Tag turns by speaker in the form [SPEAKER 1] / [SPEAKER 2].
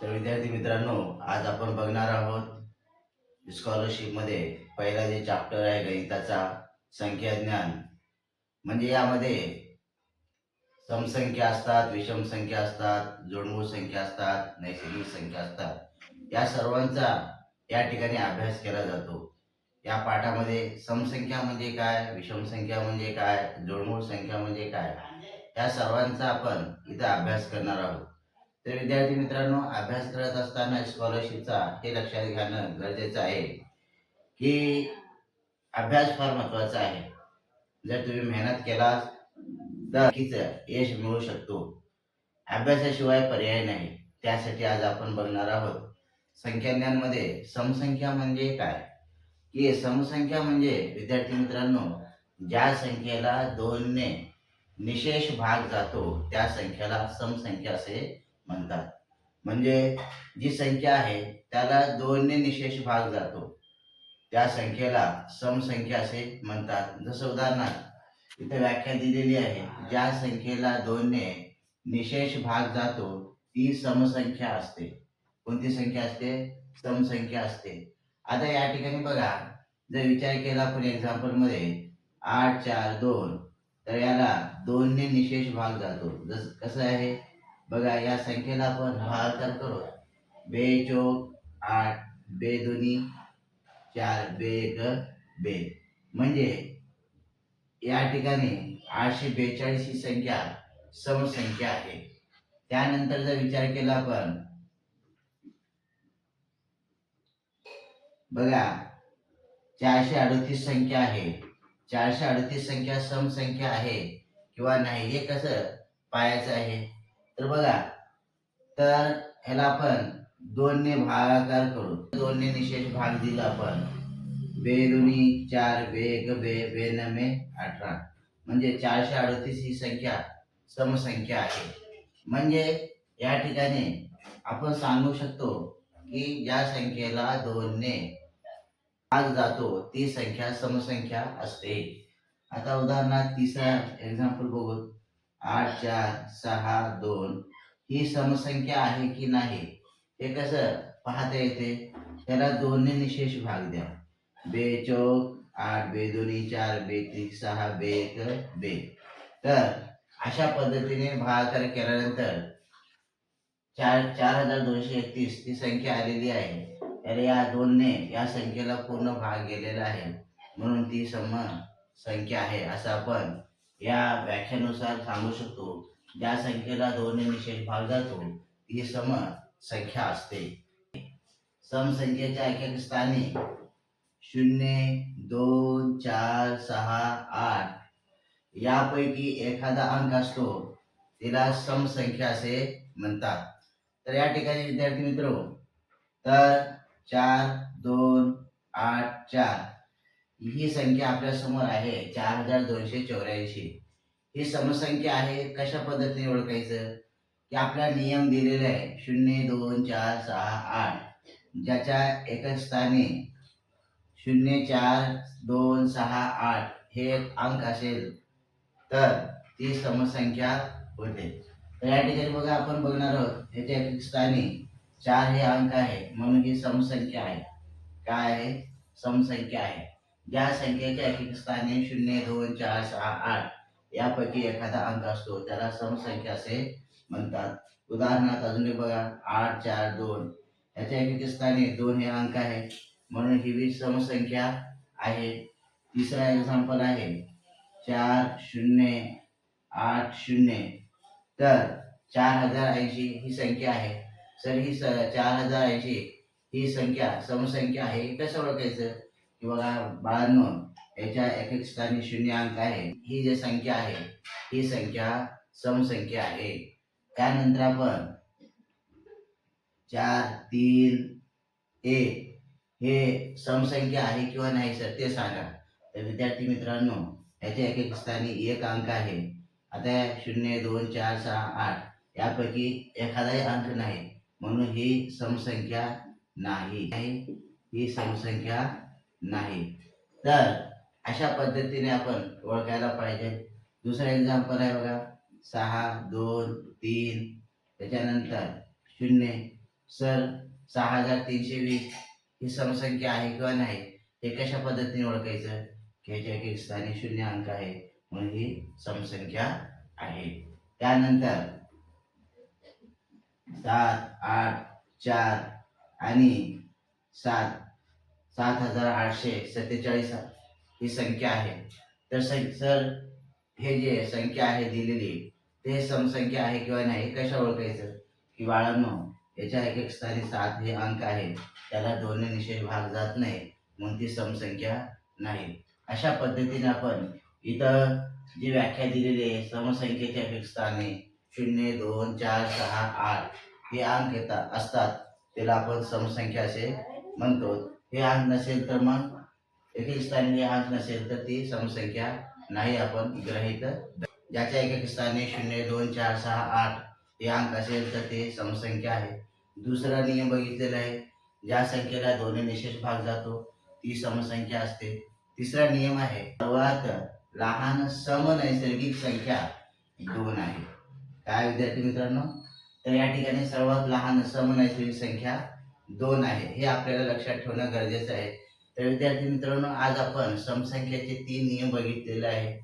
[SPEAKER 1] तर विद्यार्थी मित्रांनो, आज आपण बघणार आहोत स्कॉलरशिप मध्ये पहिला जे चॅप्टर आहे गणिताचा संख्या ज्ञान. म्हणजे यामध्ये समसंख्या असतात, विषम संख्या असतात, जोडमूळ संख्या असतात, नैसर्गिक संख्या असतात. या सर्वांचा या ठिकाणी अभ्यास केला जातो. या पाठामध्ये समसंख्या म्हणजे काय, विषम संख्या म्हणजे काय, जोडमूळ संख्या म्हणजे काय, या सर्वांचा आपण इथं अभ्यास करणार आहोत. तर विद्यार्थी मित्रांनो, अभ्यास करत असताना स्कॉलरशिपचा हे लक्षात घेणं गरजेचं आहे की अभ्यास फार महत्वाचा आहे. जर तुम्ही मेहनत केला तर नक्कीच यश मिळू शकतो. अभ्यासाशिवाय पर्याय नाही. त्यासाठी आज आपण बघणार आहोत संख्याज्ञानमध्ये समसंख्या म्हणजे काय. की समसंख्या म्हणजे विद्यार्थी मित्रांनो, ज्या संख्येला 2 ने निशेष भाग जातो त्या संख्येला समसंख्या असे म्हणतात. म्हणजे जी संख्या आहे त्याला 2 ने निशेष भाग जातो त्या संख्येला समसंख्या असे म्हणतात. जसं उदाहरणार्थ इथे व्याख्या दिलेली आहे, ज्या संख्येला 2 ने निशेष भाग जातो ती समसंख्या असते. कोणती संख्या असते? समसंख्या असते. आता या ठिकाणी बघा, जर विचार केला आपण एक्झाम्पल मध्ये 8, 4, 2, तर याला 2 ने निशेष भाग जातो. जस कसं आहे बघा, या संख्येला आपण भागाकार करू. बे चोक 8, बे दोन्ही 4, बे एक बे. म्हणजे या ठिकाणी 842 ही संख्या समसंख्या आहे. त्यानंतर जर विचार केला आपण बघा, 438 संख्या आहे. 438 संख्या समसंख्या आहे किंवा नाही हे कसं पाहायचं आहे? तर बघा, तर ह्याला आपण 2 ने भागाकार करू. 2 ने निशेष भाग दिला आपण. बे दोन्ही 4, बे एक बे, बे नमे 18. म्हणजे 438 ही संख्या समसंख्या आहे. म्हणजे या ठिकाणी आपण सांगू शकतो की ज्या संख्येला 2 ने भाग जातो ती संख्या समसंख्या असते. आता उदाहरणार्थ तिसरा एक्झाम्पल बघू. 8, 4, 6, 2 ही समसंख्या आहे की नाही हे कसं पाहता येते? त्याला 2 ने निशेष भाग द्या. बे चौक 8, बे दोन्ही 4, बे त्रिक 6, बे एक बे. तर अशा पद्धतीने भागाकार केल्यानंतर 4231 ती संख्या आलेली आहे. तर या 2 ने या संख्येला पूर्ण भाग गेलेला आहे, म्हणून ती सम संख्या आहे असं आपण या व्याख्यानुसार सांगू शकतो. ज्या संख्येला 2 ने निशेष भाग जातो ती सम संख्या असते. समसंख्येच्या एक स्थानी 0, 2, 4, 6, 8 यापैकी एखादा अंक असतो तिला समसंख्या असे म्हणतात. तर या ठिकाणी विद्यार्थी मित्र, तर 4, 2, 8, 4 ही संख्या आपल्या समोर आहे 4284. ही समसंख्या आहे. कशा पद्धतीने ओळखायचं की आपला नियम दिलेला आहे 0, 2, 4, 6, 8 ज्याच्या एकक स्थानी 0, 4, 2, 6, 8 हे अंक असेल तर ती समसंख्या होते. तर या ठिकाणी बघा, आपण बघणार आहोत याच्या एकक स्थानी 4 हे अंक आहे, म्हणून ही समसंख्या आहे. काय आहे? समसंख्या आहे. ज्या संख्येच्या एकक स्थानी 0, 2, 4, 6, 8 यापैकी एखादा अंक असतो त्याला समसंख्या असे म्हणतात. उदाहरणार्थ अजून एक बघा, 8, 4, 2 याच्या एकक स्थानी 2 हे अंक आहे, म्हणून ही समसंख्या आहे. तिसरा एक्झाम्पल आहे 4, 0, 8, 0. तर 4080 ही संख्या आहे. तर ही 4080 ही संख्या समसंख्या आहे. कसं ओळखायचं की बघा बाळांनो, याच्या एकक स्थानी 0 अंक आहे. ही जी संख्या आहे ही संख्या समसंख्या आहे. त्यानंतर आपण 4, 3, 1 हे समसंख्या आहे किंवा नाही सर ते सांगा. तर विद्यार्थी मित्रांनो, याच्या एकक स्थानी 1 अंक आहे. आता 0, 2, 4, 6, 8 यापैकी एखादाही अंक नाही, म्हणून ही समसंख्या नाही. ही समसंख्या नाही. तर अशा पद्धतीने आपण ओळखायला पाहिजे. दुसरा एक्झाम्पल आहे बघा, 6, 2, 3 त्याच्यानंतर 0, सर 6320 ही समसंख्या आहे किंवा नाही हे कशा पद्धतीने ओळखायचं की ह्याच्या एक स्थानी शून्य अंक आहे म्हणून ही समसंख्या आहे. त्यानंतर 7, 8, 4 आणि 7 7847 ही संख्या आहे. तर सर हे जे संख्या आहे दिलेली ते समसंख्या आहे किंवा नाही कशा ओळखायचं की बाळांनो याच्या एक एक स्थानी 7 हे अंक आहे त्याला 2 ने निशेष भाग जात नाही म्हणून ती समसंख्या नाही. अशा पद्धतीने आपण इथं जी व्याख्या दिलेली आहे समसंख्येच्या एक स्थानी 0, 2, 4, 6, 8 हे अंक येतात असतात त्याला आपण समसंख्या असे म्हणतो. हे अंक नसेल तर मग एक स्थानी हे अंक नसेल तर ती समसंख्या नाही आपण गृहीत. ज्याच्या एक स्थानी 0, 2, 4, 6, 8 हे अंक असेल तर ते समसंख्या आहे. दुसरा नियम बघितलेला आहे ज्या संख्येला 2 ने निशेष भाग जातो ती समसंख्या असते. तिसरा नियम आहे सर्वात लहान समनैसर्गिक संख्या 2 आहे. काय विद्यार्थी मित्रांनो, तर या ठिकाणी सर्वात लहान समनैसर्गिक संख्या 2 आहे हे आपल्याला लक्षात ठेवणं गरजेचं आहे. तर विद्यार्थी मित्रांनो आज आपण समसंख्येचे 3 नियम बघितलेले आहे.